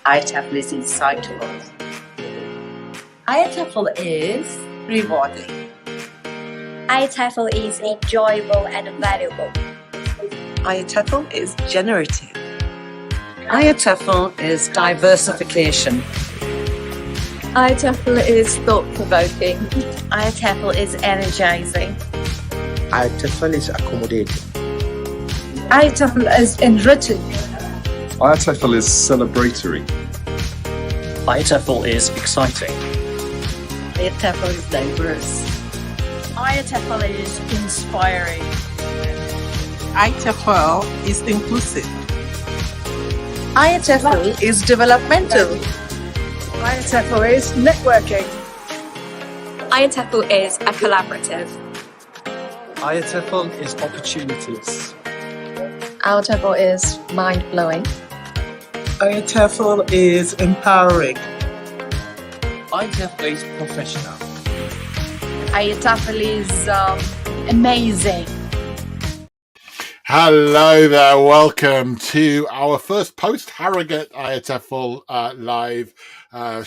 IATEFL is insightful. IATEFL is rewarding. IATEFL is enjoyable and valuable. IATEFL is generative. IATEFL is diversification. IATEFL is thought-provoking. IATEFL is energizing. IATEFL is accommodating. IATEFL is enriching. IATEFL is celebratory. IATEFL is exciting. IATEFL is diverse. IATEFL is inspiring. IATEFL is inclusive. IATEFL is developmental. IATEFL is networking. IATEFL is a collaborative. IATEFL is opportunities. IATEFL is mind-blowing. IATEFL is empowering. IATEFL is professional. IATEFL is amazing. Hello there, welcome to our first post-Harrogate IATEFL live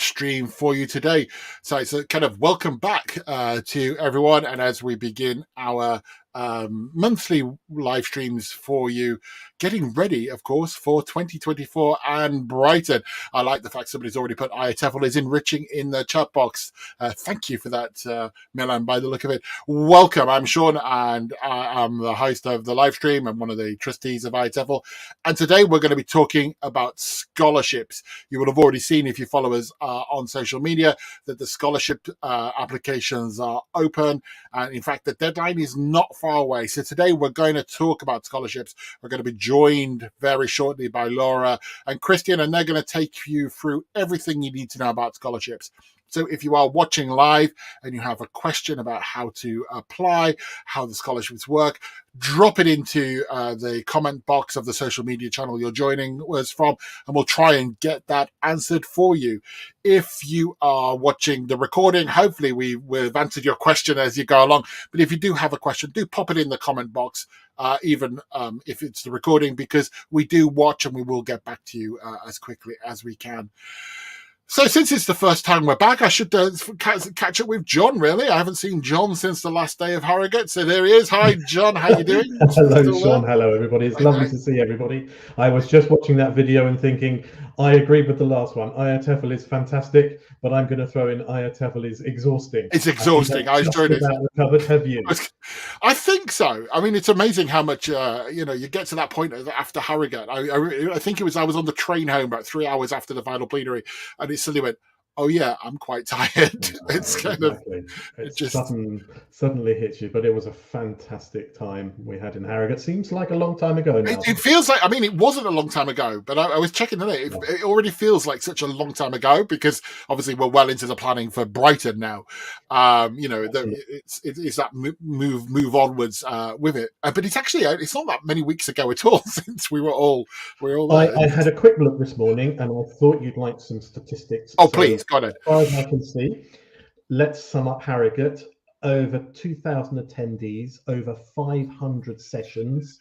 stream for you today. So it's a kind of welcome back to everyone, and as we begin our monthly live streams for you, getting ready, of course, for 2024 and Brighton. I like the fact somebody's already put IATEFL is enriching in the chat box. Thank you for that, Milan, by the look of it. Welcome, I'm Sean, and I'm the host of the live stream and one of the trustees of IATEFL. And today we're going to be talking about scholarships. You will have already seen, if you follow us on social media, that the scholarship applications are open. And in fact, the deadline is not far away. So today we're going to talk about scholarships. We're going to be joined very shortly by Laura and Christian, and they're going to take you through everything you need to know about scholarships. So if you are watching live and you have a question about how to apply, how the scholarships work, drop it into the comment box of the social media channel you're joining us from, and we'll try and get that answered for you. If you are watching the recording, hopefully we've answered your question as you go along. But if you do have a question, do pop it in the comment box, even if it's the recording, because we do watch and we will get back to you as quickly as we can. So since it's the first time we're back, I should catch up with John, really. I haven't seen John since the last day of Harrogate. So there he is. Hi, John. How you doing? Hello, Sean. Hello, everybody. It's lovely to see everybody. I was just watching that video and thinking, I agree with the last one. IATEFL is fantastic, but I'm going to throw in IATEFL is exhausting. It's exhausting. I enjoyed it. Recovered, have you? I think so. I mean, it's amazing how much, you get to that point after Harrogate. I think I was on the train home about 3 hours after the final plenary, and it suddenly went, oh yeah, I'm quite tired. It's kind exactly. of it just suddenly hits you. But it was a fantastic time we had in Harrogate. Seems like a long time ago now. It feels like, I mean, it wasn't a long time ago, but I was checking it. It already feels like such a long time ago, because obviously we're well into the planning for Brighton now. It's that move onwards with it. But it's actually, it's not that many weeks ago at all since we were all there. I had a quick look this morning, and I thought you'd like some statistics. Oh, please. Got it. As far as I can see, let's sum up Harrogate. Over 2,000 attendees, over 500 sessions,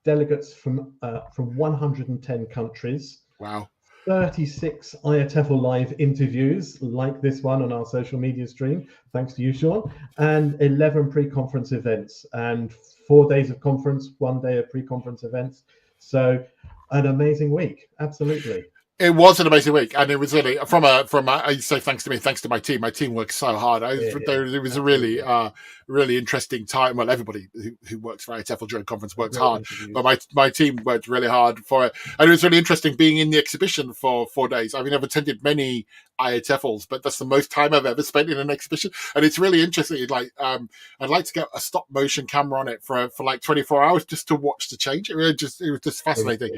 delegates from 110 countries. Wow. 36 IATEFL live interviews like this one on our social media stream, thanks to you, Sean, and 11 pre-conference events, and 4 days of conference, 1 day of pre-conference events. So an amazing week, absolutely. It was an amazing week, and it was really I say thanks to my team. My team worked so hard. It was a really interesting time. Well, everybody who works for IATEFL during conference works hard, but my team worked really hard for it, and it was really interesting being in the exhibition for 4 days. I mean, I've attended many IATEFLs, but that's the most time I've ever spent in an exhibition, and it's really interesting. Like, I'd like to get a stop motion camera on it for like 24 hours just to watch the change. It was just fascinating.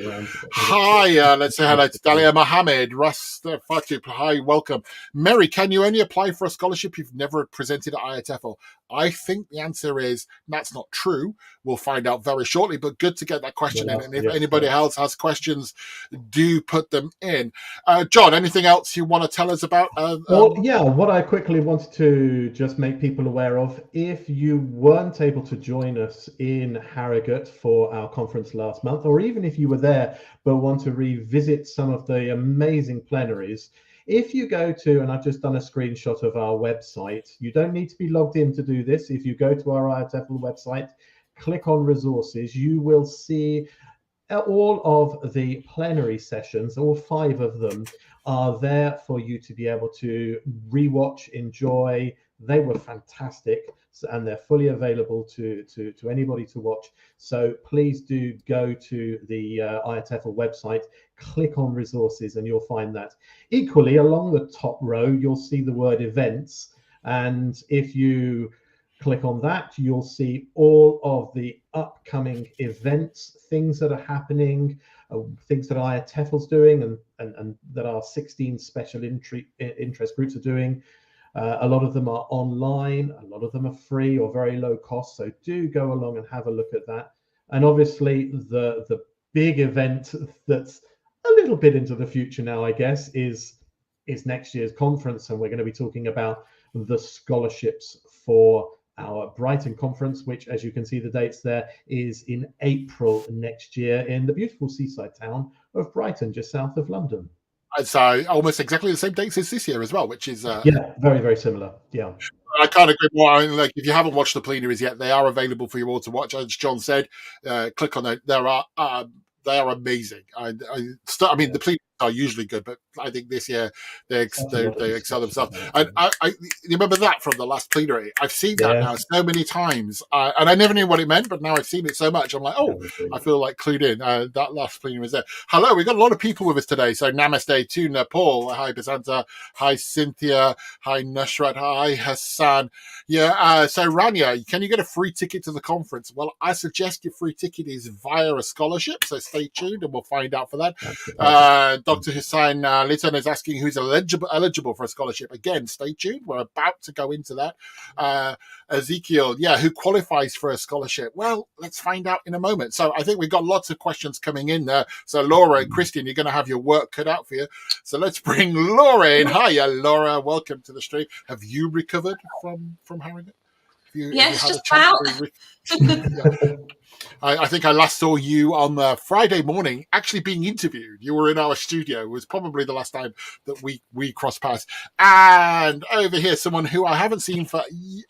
Hi, let's say hello to Dalia Mohammed, Russ Fatih. Hi, welcome. Mary, can you only apply for a scholarship you've never presented at IATEFL? I think the answer is that's not true. We'll find out very shortly, but good to get that question in. And if anybody else has questions, do put them in. John, anything else you want to tell us about? What I quickly wanted to just make people aware of, if you weren't able to join us in Harrogate for our conference last month, or even if you were there but want to revisit some of the amazing plenaries, if you go to, and I've just done a screenshot of our website, you don't need to be logged in to do this. If you go to our IATEFL website, click on resources, you will see all of the plenary sessions, all 5 of them are there for you to be able to rewatch, enjoy. They were fantastic, and they're fully available to anybody to watch. So please do go to the IATEFL website, click on resources, and you'll find that. Equally, along the top row, you'll see the word events. And if you click on that, you'll see all of the upcoming events, things that are happening, things that IATEFL's doing, and that our 16 special interest groups are doing. A lot of them are online, a lot of them are free or very low cost. So do go along and have a look at that. And obviously the big event that's a little bit into the future now, I guess, is next year's conference. And we're going to be talking about the scholarships for our Brighton conference, which, as you can see the dates there, is in April next year in the beautiful seaside town of Brighton, just south of London. It's almost exactly the same dates as this year as well, which is very, very similar. Yeah. I can't agree more. I mean, like, if you haven't watched the plenaries yet, they are available for you all to watch. As John said, click on it. They are amazing. I mean, the plenaries are usually good, but I think this year they excel themselves. And I remember that from the last plenary. I've seen that now so many times, and I never knew what it meant, but now I've seen it so much. I'm like, oh, I feel like clued in. That last plenary was there. Hello, we've got a lot of people with us today. So namaste to Nepal. Hi, Basanta. Hi, Cynthia. Hi, Nusrat. Hi, Hassan. Yeah, so Rania, can you get a free ticket to the conference? Well, I suggest your free ticket is via a scholarship, so stay tuned and we'll find out for that. Dr. Hussain Litton is asking who's eligible for a scholarship. Again, stay tuned. We're about to go into that. Ezekiel, who qualifies for a scholarship? Well, let's find out in a moment. So I think we've got lots of questions coming in there. So Laura and Christian, you're going to have your work cut out for you. So let's bring Laura in. Hiya, Laura. Welcome to the stream. Have you recovered from Harrogate? Yes, just about. I think I last saw you on Friday morning actually being interviewed. You were in our studio. It was probably the last time that we crossed paths. And over here, someone who I haven't seen for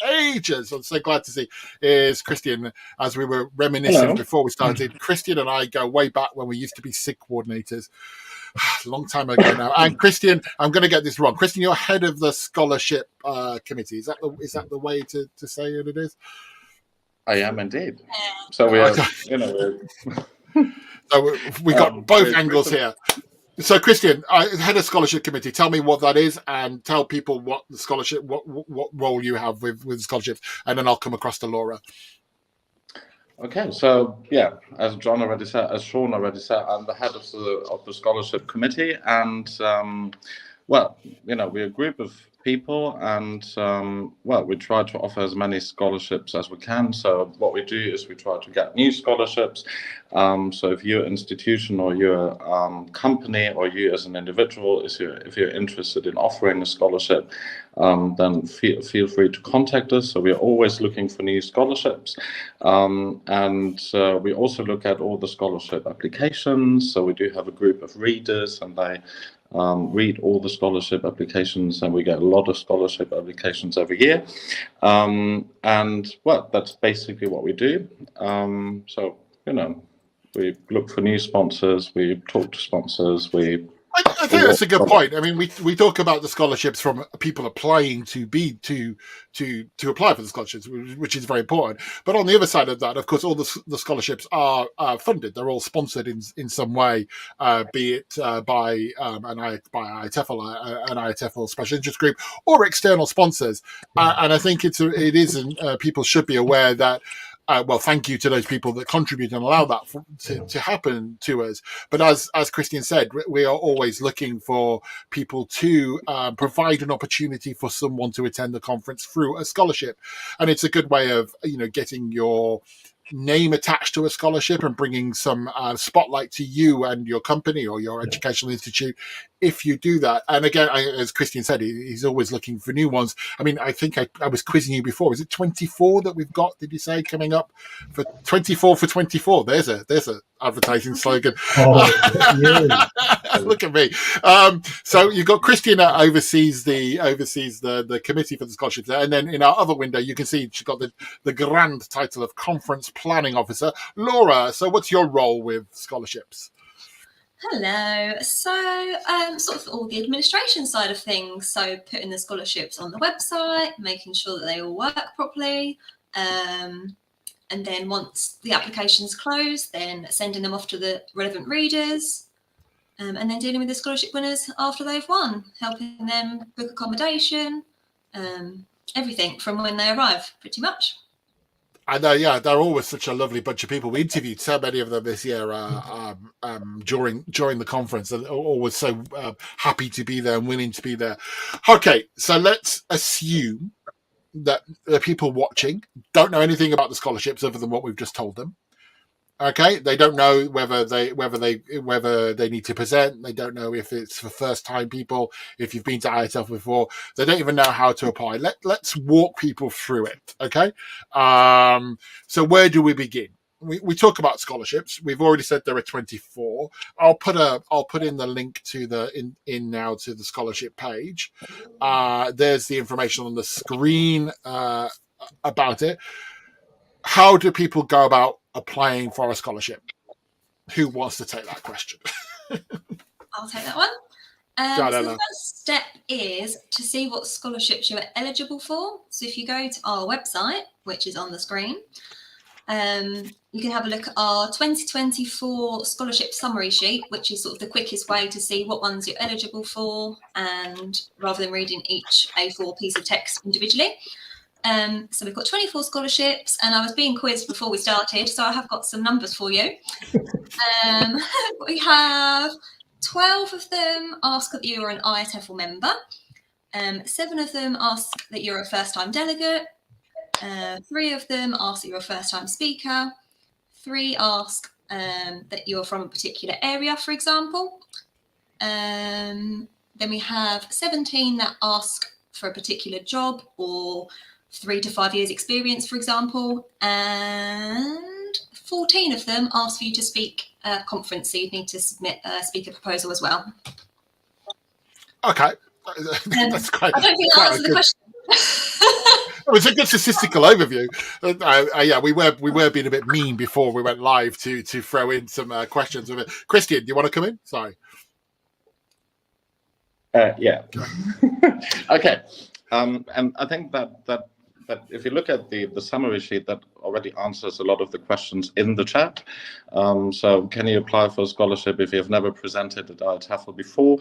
ages, I'm so glad to see, is Christian. As we were reminiscing before we started, Christian and I go way back when we used to be SIG coordinators. A long time ago now. And Christian, I'm going to get this wrong. Christian, you're head of the scholarship committee. Is that the way to say it is? I am indeed. So we are, So we got both angles here. So Christian, head of scholarship committee. Tell me what that is, and tell people what the scholarship, what role you have with scholarships, and then I'll come across to Laura. Okay, so as Sean already said, I'm the head of the scholarship committee, and we're a group of people, and we try to offer as many scholarships as we can. So what we do is we try to get new scholarships. So if you're an institution or you're a company or you as an individual, if you're interested in offering a scholarship, then feel free to contact us. So we're always looking for new scholarships. And we also look at all the scholarship applications. So we do have a group of readers, and they read all the scholarship applications, and we get a lot of scholarship applications every year. That's basically what we do. We look for new sponsors, we talk to sponsors, I think that's a good point. I mean, we talk about the scholarships from people applying to apply for the scholarships, which is very important. But on the other side of that, of course, all the scholarships are funded. They're all sponsored in some way, be it by IATEFL, an IATEFL special interest group, or external sponsors. And I think people should be aware that well, thank you to those people that contribute and allow that to happen to us. But as Christian said, we are always looking for people to provide an opportunity for someone to attend the conference through a scholarship, and it's a good way of getting your name attached to a scholarship and bringing some spotlight to you and your company or your educational institute if you do that. And again, as Christian said, he's always looking for new ones. I mean, I think I was quizzing you before. Is it 24 that we've got, did you say, coming up for 24 for 24? There's a advertising slogan. Look at me. So you've got Christian that oversees the committee for the scholarships there, and then in our other window you can see she's got the grand title of Conference Planning Officer. Laura, so what's your role with scholarships? Hello. So sort of all the administration side of things, so putting the scholarships on the website, making sure that they all work properly, and then once the application's closed, then sending them off to the relevant readers, and then dealing with the scholarship winners after they've won, helping them book accommodation, everything from when they arrive, pretty much. I know, yeah, they're always such a lovely bunch of people. We interviewed so many of them this year during the conference, and always so happy to be there and willing to be there. Okay, so let's assume that the people watching don't know anything about the scholarships other than what we've just told them. Okay, they don't know whether they need to present. They don't know if it's for first time people. If you've been to IATEFL before, they don't even know how to apply. Let's walk people through it. Okay, so where do we begin? We talk about scholarships. We've already said there are 24. I'll put in the link to now to the scholarship page. There's the information on the screen about it. How do people go about applying for a scholarship? Who wants to take that question? I'll take that one. So the first step is to see what scholarships you are eligible for. So if you go to our website, which is on the screen, you can have a look at our 2024 scholarship summary sheet, which is sort of the quickest way to see what ones you're eligible for, and rather than reading each A4 piece of text individually. So we've got 24 scholarships, and I was being quizzed before we started, so I have got some numbers for you. We have 12 of them ask that you are an IATEFL member. 7 of them ask that you're a first-time delegate. 3 of them ask that you're a first-time speaker. 3 ask that you're from a particular area, for example. Then we have 17 that ask for a particular job or 3 to 5 years experience, for example, and 14 of them ask for you to speak at a conference, so you need to submit a speaker proposal as well. Okay, that's quite. I don't think that answered the question. It was a good statistical overview. Yeah, we were being a bit mean before we went live to throw in some questions with it. Christian, do you want to come in? Sorry. Yeah. Okay. And I think that if you look at the summary sheet, that already answers a lot of the questions in the chat. So can you apply for a scholarship if you have never presented at IATEFL before?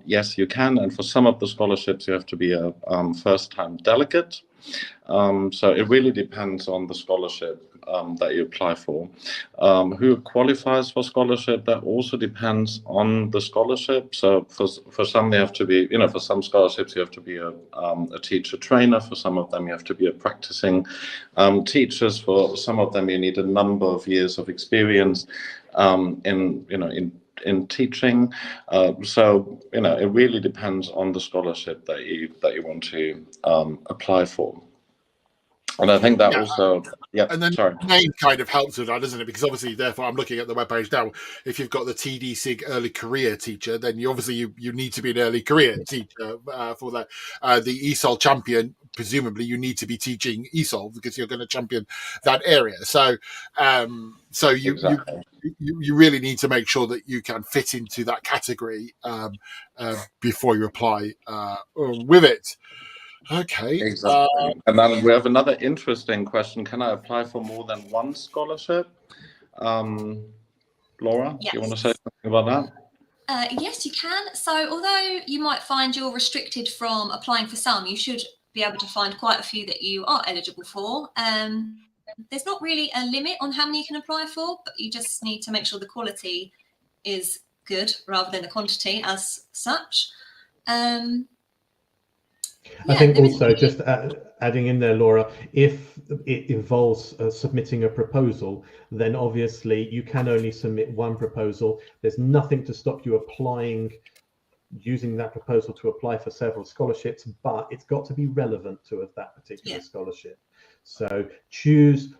Yes, you can. And for some of the scholarships, you have to be a first-time delegate. So it really depends on the scholarship that you apply for. Who qualifies for scholarship, that also depends on the scholarship. So for some, they have to be, for some scholarships, you have to be a teacher trainer. For some of them, you have to be a practicing teachers. For some of them, you need a number of years of experience in teaching. So it really depends on the scholarship that you want to apply for. And I think that also, and then name kind of helps with that, doesn't it? Because obviously, therefore, I'm looking at the webpage now. If you've got the TD SIG early career teacher, then you need to be an early career teacher for that. The ESOL champion, presumably, you need to be teaching ESOL because you're going to champion that area. So, you really need to make sure that you can fit into that category before you apply with it. Okay. Exactly. And then we have another interesting question. Can I apply for more than one scholarship? Laura, yes. Do you want to say something about that? Yes, you can. So although you might find you're restricted from applying for some, you should be able to find quite a few that you are eligible for. There's not really a limit on how many you can apply for, but you just need to make sure the quality is good rather than the quantity as such. I think also just adding in there, Laura, if it involves submitting a proposal, then obviously you can only submit one proposal. There's nothing to stop you using that proposal to apply for several scholarships, but it's got to be relevant to that particular scholarship. So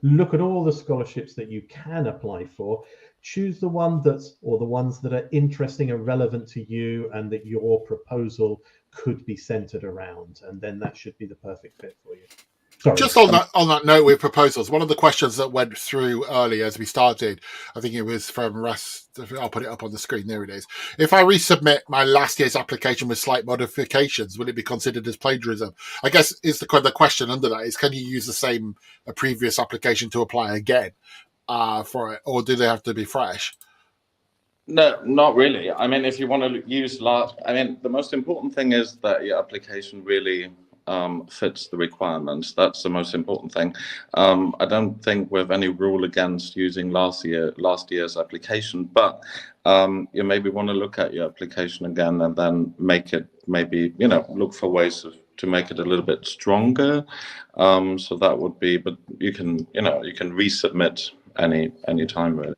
look at all the scholarships that you can apply for, choose the ones that are interesting and relevant to you and that your proposal could be centered around, and then that should be the perfect fit for you. Sorry. Just on that note with proposals, one of the questions that went through earlier as we started, I think it was from Russ. I'll put it up on the screen. There it is. If I resubmit my last year's application with slight modifications, will it be considered as plagiarism? I guess is the question under that is, can you use the same previous application to apply again for it, or do they have to be fresh? No, not really. I mean, if you want to use the most important thing is that your application really fits the requirements. That's the most important thing. I don't think we have any rule against using last year's application, but you maybe want to look at your application again and then make it look for ways to make it a little bit stronger. So that would be, but you can resubmit any time really.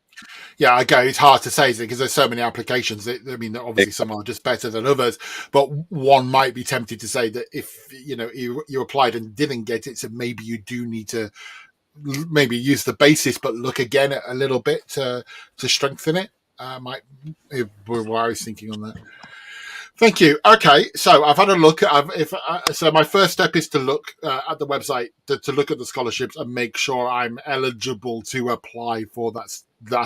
Yeah, okay, it's hard to say because there's so many applications. Obviously some are just better than others, but one might be tempted to say that if you applied and didn't get it, so maybe you do need to maybe use the basis, but look again at a little bit to strengthen it. What I was thinking on that. Thank you. Okay, so I've had a look. So my first step is to look at the website, to look at the scholarships and make sure I'm eligible to apply for that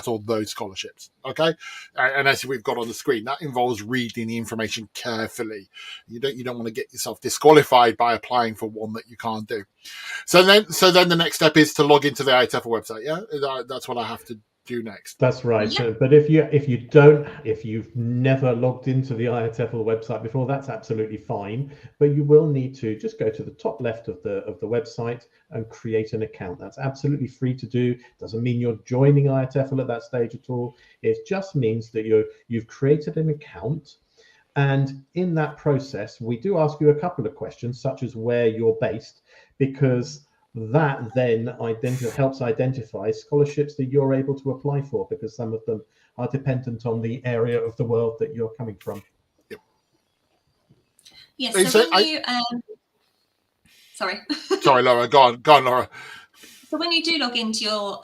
or those scholarships. Okay, and as we've got on the screen, that involves reading the information carefully. You don't want to get yourself disqualified by applying for one that you can't do. So then the next step is to log into the IATEFL website. Yeah, that's what I have to do next. That's right. Yeah. But if you've never logged into the IATEFL website before, that's absolutely fine. But you will need to just go to the top left of the website and create an account. That's absolutely free to do. Doesn't mean you're joining IATEFL at that stage at all. It just means that you've created an account. And in that process, we do ask you a couple of questions, such as where you're based, because that then helps identify scholarships that you're able to apply for, because some of them are dependent on the area of the world that you're coming from. Yep. Yes. So when you, sorry, Laura. Go on, Laura. So when you do log into your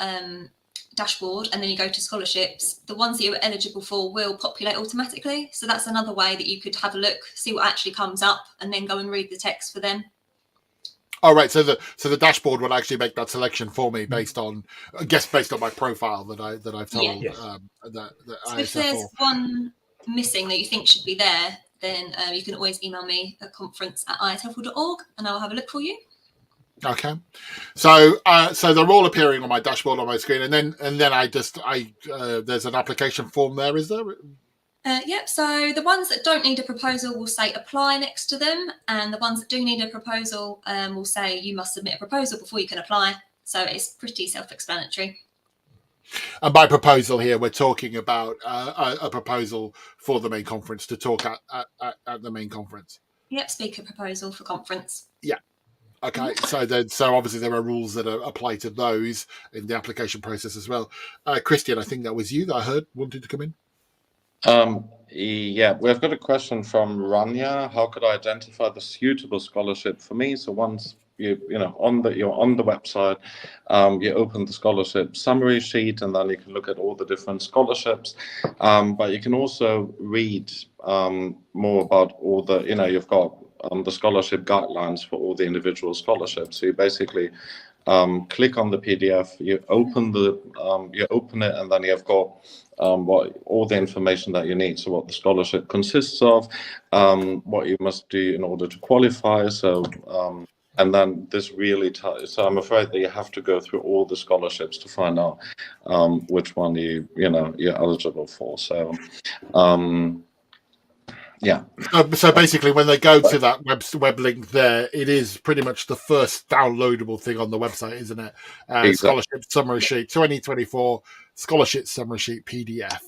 dashboard and then you go to scholarships, the ones that you're eligible for will populate automatically. So that's another way that you could have a look, see what actually comes up, and then go and read the text for them. Oh, right. So the dashboard will actually make that selection for me based on my profile that I've told. Yeah. So if there's one missing that you think should be there, then you can always email me at conference@iatefl.org and I'll have a look for you. Okay. So they're all appearing on my dashboard on my screen, and then there's an application form there, is there? Yep, so the ones that don't need a proposal will say apply next to them, and the ones that do need a proposal will say you must submit a proposal before you can apply. So it's pretty self-explanatory. And by proposal here, we're talking about a proposal for the main conference to talk at the main conference. Yep, speaker proposal for conference. Yeah. Okay, so obviously there are rules that apply to those in the application process as well. Christian, I think that was you that I heard wanted to come in. Yeah, we've got a question from Rania. How could I identify the suitable scholarship for me? So once you're on the website, you open the scholarship summary sheet, and then you can look at all the different scholarships. But you can also read more about all the, you've got the scholarship guidelines for all the individual scholarships. So you basically click on the PDF, you open it, and then you've got all the information that you need. So what the scholarship consists of, what you must do in order to qualify. So and then this really so I'm afraid that you have to go through all the scholarships to find out which one you're eligible for. So Yeah. So basically, when they go to that web link there, it is pretty much the first downloadable thing on the website, isn't it? Exactly. Scholarship Summary Sheet 2024 Scholarship Summary Sheet PDF,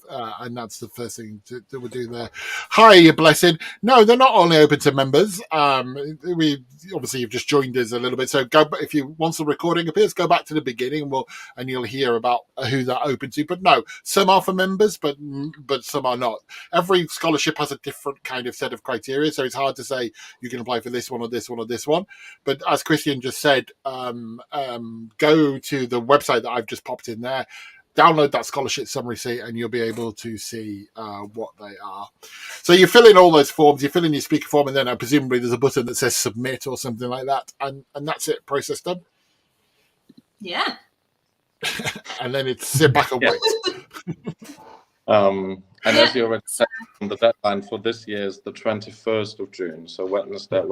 and that's the first thing that we'll do there. Hi, you blessed. No, they're not only open to members. We obviously you've just joined us a little bit, so go. If you once the recording appears, go back to the beginning, and you'll hear about who they're open to. But no, some are for members, but some are not. Every scholarship has a different kind of set of criteria, so it's hard to say you can apply for this one or this one or this one. But as Christian just said, go to the website that I've just popped in there, download that scholarship summary sheet, and you'll be able to see what they are. So you fill in all those forms, you fill in your speaker form, and then presumably there's a button that says submit or something like that, and that's it, process done. Yeah. And then it's sit back and wait. And as you already said, the deadline for this year is the 21st of June. So Wednesday,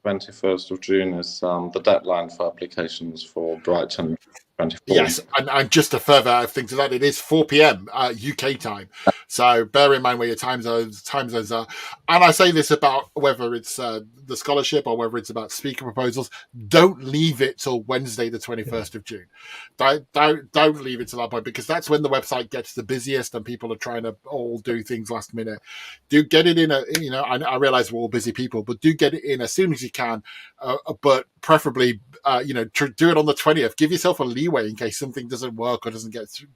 21st of June is the deadline for applications for Brighton 24. Yes, and just a further thing to that, it is 4 p.m. UK time. So bear in mind where your time zones are. And I say this about whether it's the scholarship or whether it's about speaker proposals, don't leave it till Wednesday, the 21st of June. Don't leave it till that point, because that's when the website gets the busiest and people are trying to all do things last minute. Do get it in I realize we're all busy people, but do get it in as soon as you can, but preferably do it on the 20th. Give yourself a leeway in case something doesn't work or doesn't get through.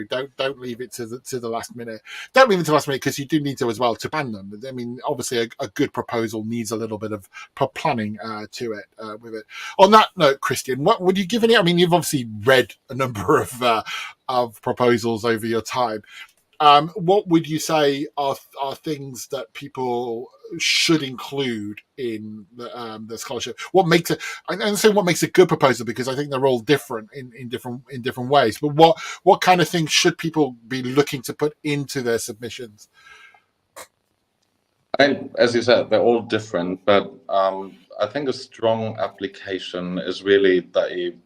Don't leave it to the last minute. Don't leave it to the last minute, because you do need to as well to ban them. I mean, obviously a good proposal needs a little bit of planning to it with it. On that note, Christian, what would you give any? I mean, you've obviously read a number of proposals over your time. What would you say are things that people should include in the scholarship? What makes it? I don't say what makes a good proposal, because I think they're all different in different ways. But what kind of things should people be looking to put into their submissions? As you said, they're all different, but I think a strong application is really that you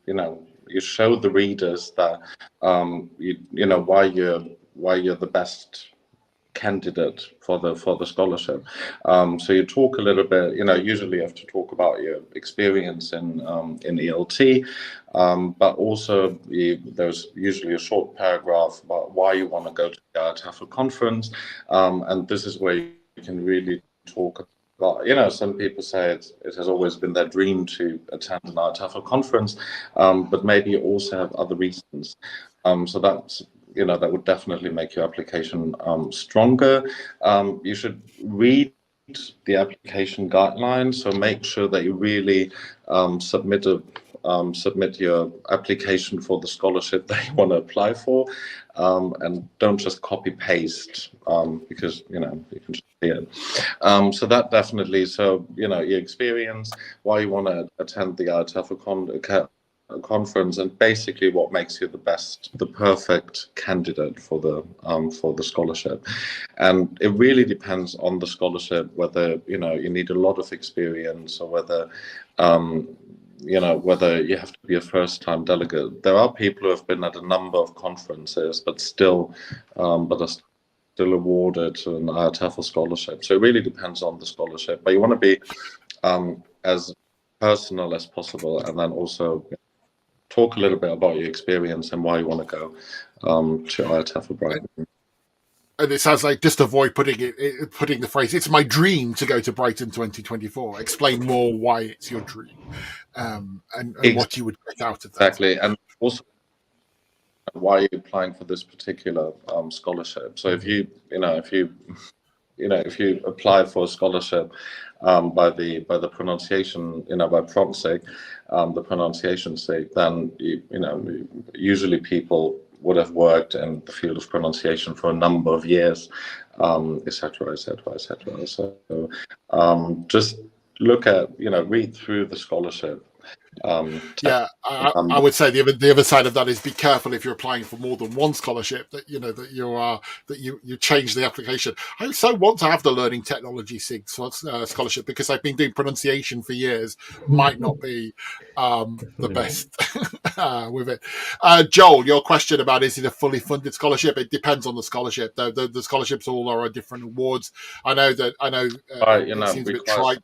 show the readers that why you're the best candidate for the scholarship. So you talk a little bit, usually you have to talk about your experience in ELT, but also there's usually a short paragraph about why you want to go to the IATEFL conference, and this is where you can really talk about, some people say it has always been their dream to attend an IATEFL conference, but maybe you also have other reasons. So that's that would definitely make your application stronger. You should read the application guidelines, so make sure that you really submit your application for the scholarship that you want to apply for, and don't just copy paste because you can just see it. So that definitely. So your experience, why you want to attend the IATEFL conference, and basically what makes you the perfect candidate for the scholarship. And it really depends on the scholarship whether you need a lot of experience, or whether whether you have to be a first-time delegate. There are people who have been at a number of conferences but are still awarded an IATEFL scholarship. So it really depends on the scholarship, but you want to be as personal as possible, and then also talk a little bit about your experience and why you want to go to IATEFL Brighton. And it sounds like, just avoid putting the phrase, it's my dream to go to Brighton 2024. Explain more why it's your dream, and what you would get out of that. Exactly. And also, why are you applying for this particular scholarship? So if you apply for a scholarship by the pronunciation, by proxy, the pronunciation sake, then usually people would have worked in the field of pronunciation for a number of years, etc., etc., etc. So just look at, read through the scholarship. I would say the other side of that is be careful if you're applying for more than one scholarship that you change the application. I so want to have the learning technology scholarship, because I've been doing pronunciation for years. Might not be the best. with it. Joel, your question about is it a fully funded scholarship? It depends on the scholarship. The scholarships all are different awards. I know it seems a bit trite.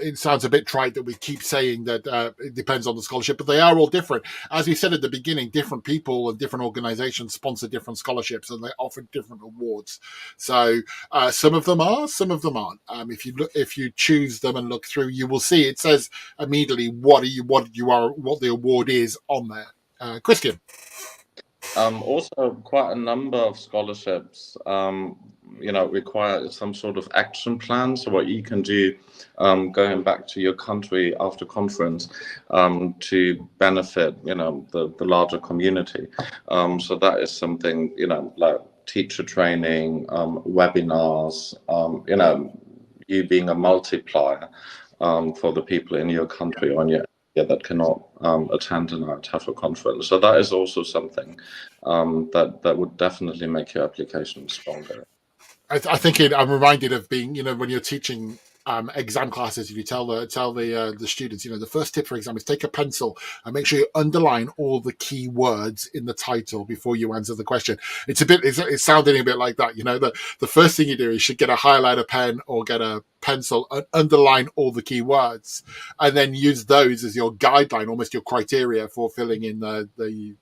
It sounds a bit trite that we keep saying that it depends on the scholarship, but they are all different. As we said at the beginning, different people and different organizations sponsor different scholarships and they offer different awards. So some of them are, some of them aren't. If you choose them and look through, you will see it says immediately what the award is on there. Christian. Also, quite a number of scholarships, require some sort of action plan. So what you can do, going back to your country after conference, to benefit, the larger community. So that is something, like teacher training, webinars, you being a multiplier for the people in your country on your that cannot attend an IATEFL conference. So that is also something that would definitely make your application stronger. I think I'm reminded of being, when you're teaching exam classes, if you tell the students, the first tip for exam is take a pencil and make sure you underline all the key words in the title before you answer the question. It's sounding a bit like that. The first thing you do is you should get a highlighter pen or get a pencil and underline all the key words, and then use those as your guideline, almost your criteria for filling in the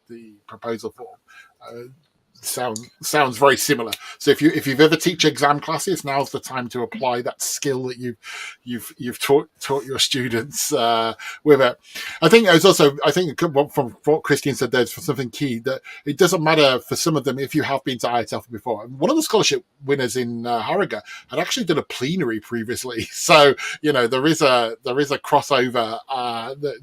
proposal form. Sounds very similar. So if you've ever teach exam classes, now's the time to apply that skill that you've taught your students with it. I think from what Christian said, there's something key that it doesn't matter for some of them if you have been to IATEFL before. One of the scholarship winners in Harrogate had actually done a plenary previously, so there is a crossover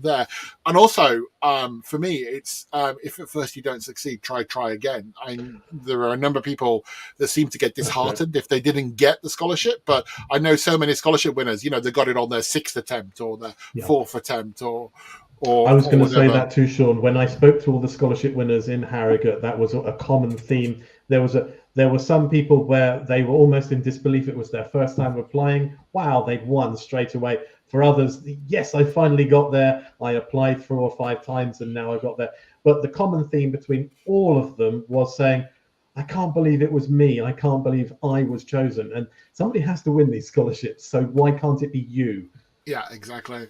there. And also for me, it's if at first you don't succeed, try again. There are a number of people that seem to get disheartened if they didn't get the scholarship, but I know so many scholarship winners, they got it on their 6th attempt or their 4th attempt or I was going to say that too, Sean. When I spoke to all the scholarship winners in Harrogate, that was a common theme. There were some people where they were almost in disbelief. It was their first time applying. Wow, they'd won straight away. For others, yes, I finally got there. I applied 4 or 5 times and now I got there. But the common theme between all of them was saying, I can't believe it was me. I can't believe I was chosen. And somebody has to win these scholarships. So why can't it be you? Yeah, exactly.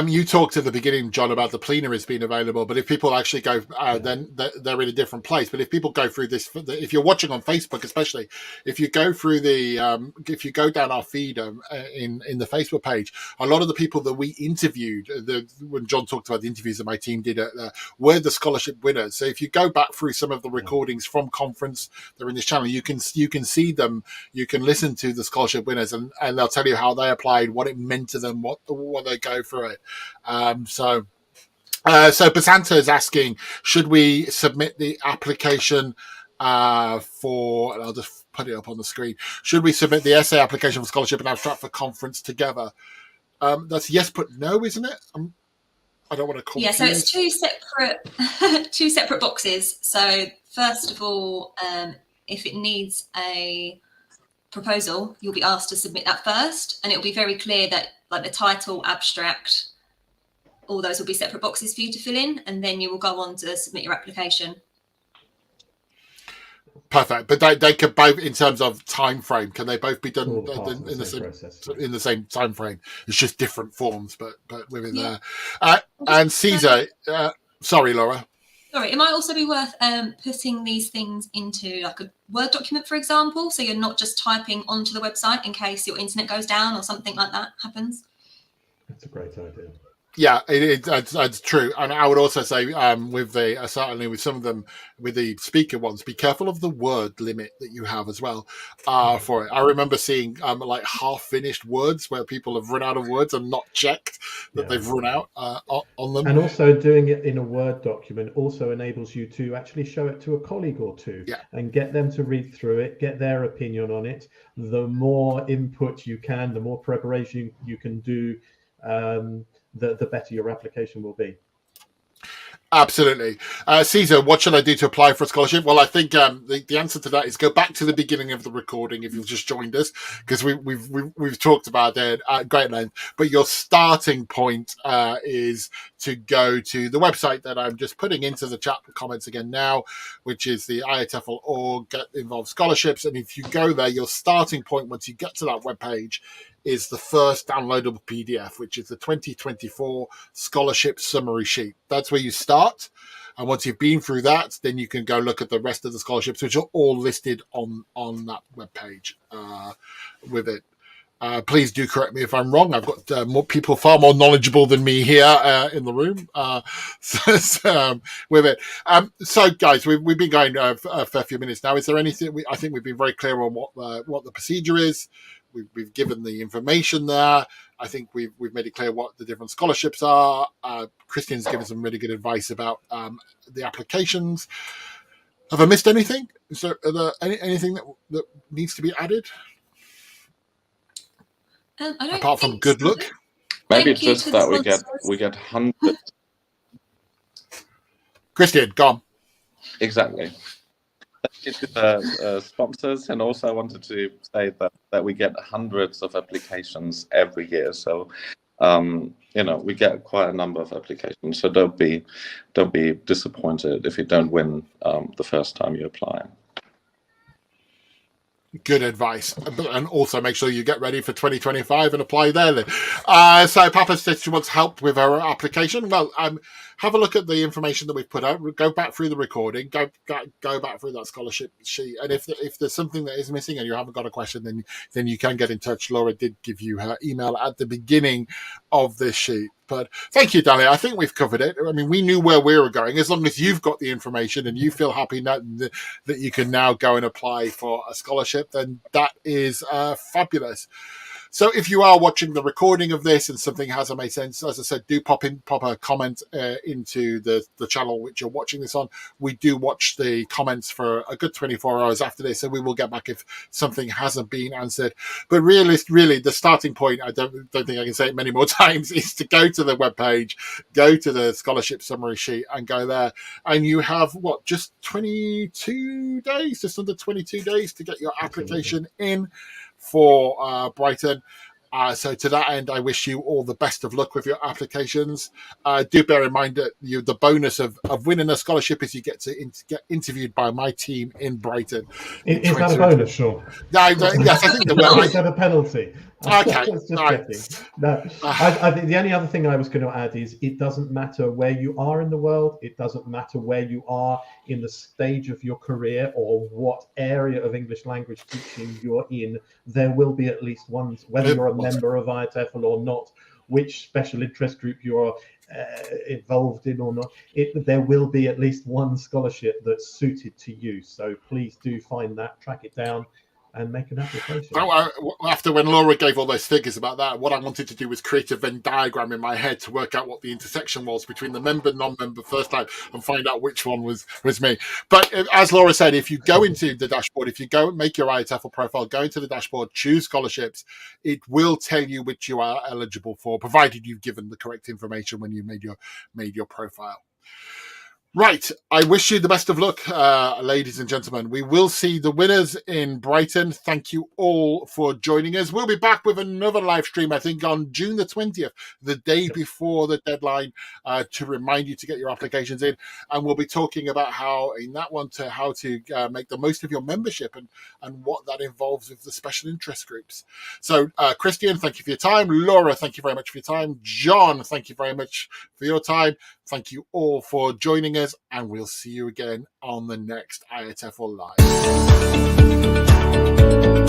You talked at the beginning, John, about the plenaries being available, but if people actually go, then they're in a different place. But if people go through this, if you're watching on Facebook, especially, if you go through if you go down our feed in the Facebook page, a lot of the people that we interviewed, when John talked about the interviews that my team did, were the scholarship winners. So if you go back through some of the recordings from conference, they're in this channel, you can see them, you can listen to the scholarship winners, and they'll tell you how they applied, what it meant to them, what they go through it. So Basanta is asking, should we submit the application for, and I'll just put it up on the screen, should we submit the essay application for scholarship and abstract for conference together? That's yes but no, isn't it? I don't want to confuse. Yeah, so it's two separate boxes. So first of all, if it needs a proposal, you'll be asked to submit that first, and it'll be very clear that like the title, abstract, all those will be separate boxes for you to fill in, and then you will go on to submit your application. Perfect. But they could both, in terms of time frame, can they both be done in the same time frame? It's just different forms, but within there. And Caesar, sorry, Laura. Sorry, it might also be worth putting these things into like a Word document, for example, so you're not just typing onto the website in case your internet goes down or something like that happens. That's a great idea. Yeah, it's true. And I would also say certainly with some of them, with the speaker ones, be careful of the word limit that you have as well for it. I remember seeing like half-finished words where people have run out of words and not checked that they've run out on them. And also doing it in a Word document also enables you to actually show it to a colleague or two and get them to read through it, get their opinion on it. The more input you can, the more preparation you can do, the better your application will be. Absolutely. Caesar, what should I do to apply for a scholarship? Well, I think the answer to that is go back to the beginning of the recording if you've just joined us, because we've talked about it at great length. But your starting point is to go to the website that I'm just putting into the chat comments again now, which is the IATEFL org Get Involved Scholarships. And if you go there, your starting point once you get to that webpage is the first downloadable PDF, which is the 2024 scholarship summary sheet. That's where you start. And once you've been through that, then you can go look at the rest of the scholarships, which are all listed on that webpage with it. Please do correct me if I'm wrong. I've got more people far more knowledgeable than me here in the room with it. So, guys, we've been going for a few minutes now. Is there anything? I think we've been very clear on what the procedure is. We've given the information there. I think we've made it clear what the different scholarships are. Christian's given some really good advice about the applications. Have I missed anything? Is there anything that needs to be added? Apart from good luck. Maybe it's just that we get hundreds. Christian, go on. Exactly. Sponsors, and also I wanted to say that we get hundreds of applications every year. So we get quite a number of applications. So don't be disappointed if you don't win the first time you apply. Good advice, and also make sure you get ready for 2025 and apply there. So Papa says she wants help with her application. Well, have a look at the information that we've put out. Go back through the recording. Go back through that scholarship sheet. And if there's something that is missing and you haven't got a question, then you can get in touch. Laura did give you her email at the beginning of this sheet. But thank you, Dahlia. I think we've covered it. I mean, we knew where we were going. As long as you've got the information and you feel happy that you can now go and apply for a scholarship, then that is fabulous. So if you are watching the recording of this and something hasn't made sense, as I said, do pop a comment into the channel which you're watching this on. We do watch the comments for a good 24 hours after this, and we will get back if something hasn't been answered. But really, the starting point, I don't think I can say it many more times, is to go to the webpage, go to the scholarship summary sheet and go there. And you have, just 22 days, just under 22 days to get your application in for Brighton. So to that end, I wish you all the best of luck with your applications. Do bear in mind that the bonus of winning a scholarship is you get to get interviewed by my team in Brighton. Is that a bonus, Sean? Yes, I think that will. Is that a penalty? Okay. Just checking. No, I think the only other thing I was going to add is it doesn't matter where you are in the world. It doesn't matter where you are in the stage of your career or what area of English language teaching you're in. There will be at least one, whether you're a member of IATEFL or not, which special interest group you're involved in or not, there will be at least one scholarship that's suited to you. So please do find that, track it down, and make an application. After when Laura gave all those figures about that, what I wanted to do was create a Venn diagram in my head to work out what the intersection was between the member, non-member, first time, and find out which one was me. But as Laura said, if you go into the dashboard, if you go and make your IATEFL profile, go into the dashboard, choose scholarships, it will tell you which you are eligible for, provided you've given the correct information when you made your profile. Right. I wish you the best of luck, ladies and gentlemen. We will see the winners in Brighton. Thank you all for joining us. We'll be back with another live stream, I think, on June the 20th, the day before the deadline, to remind you to get your applications in. And we'll be talking about how to make the most of your membership and what that involves with the special interest groups. So, Christian, thank you for your time. Laura, thank you very much for your time. John, thank you very much for your time. Thank you all for joining us, and we'll see you again on the next IATEFL Live.